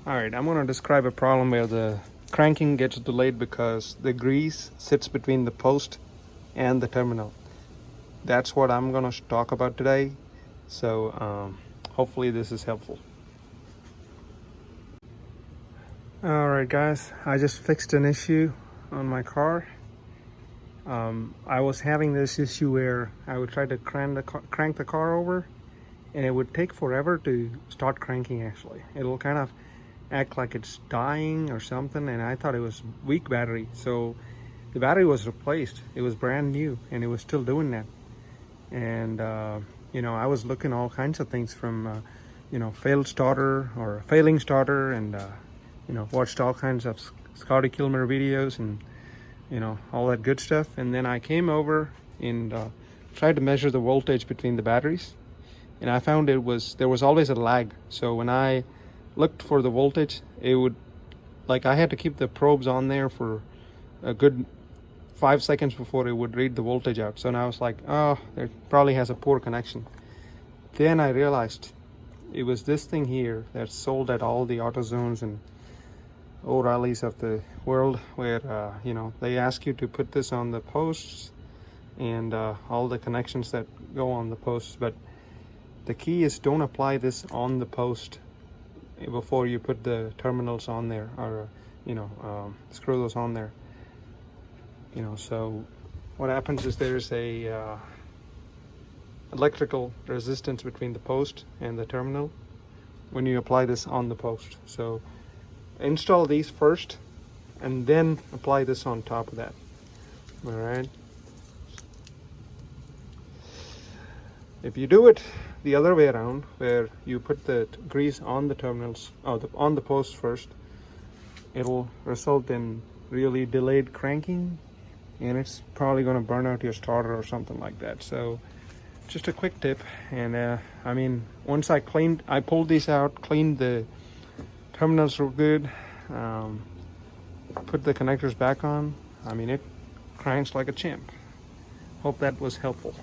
Alright, I'm going to describe a problem where the cranking gets delayed because the grease sits between the post and the terminal. That's what I'm going to talk about today. So hopefully this is helpful. Alright guys, I just fixed an issue on my car. I was having this issue where I would try to crank the car over, and it would take forever to start cranking. Actually, it'll kind of act like it's dying or something, and I thought it was weak battery. So the battery was replaced. It was brand new and it was still doing that. And you know, I was looking all kinds of things from you know, failed starter or failing starter, and you know, watched all kinds of Scotty Kilmer videos and you know, all that good stuff. And then I came over and tried to measure the voltage between the batteries, and I found there was always a lag. So when I looked for the voltage, it would, like, I had to keep the probes on there for a good 5 seconds before it would read the voltage out. So now I was like, oh, it probably has a poor connection. Then I realized it was this thing here that's sold at all the AutoZones and O'Reilly's of the world, where you know, they ask you to put this on the posts and all the connections that go on the posts. But the key is, don't apply this on the post before you put the terminals on there, or you know, screw those on there. You know, so what happens is there's a electrical resistance between the post and the terminal when you apply this on the post. So install these first and then apply this on top of that. All right, if you do it the other way around, where you put the grease on the terminals, on the post first, it'll result in really delayed cranking, and it's probably going to burn out your starter or something like that. So just a quick tip. And I mean, once I pulled these out, cleaned the terminals real good, put the connectors back on, I mean, it cranks like a champ. Hope that was helpful.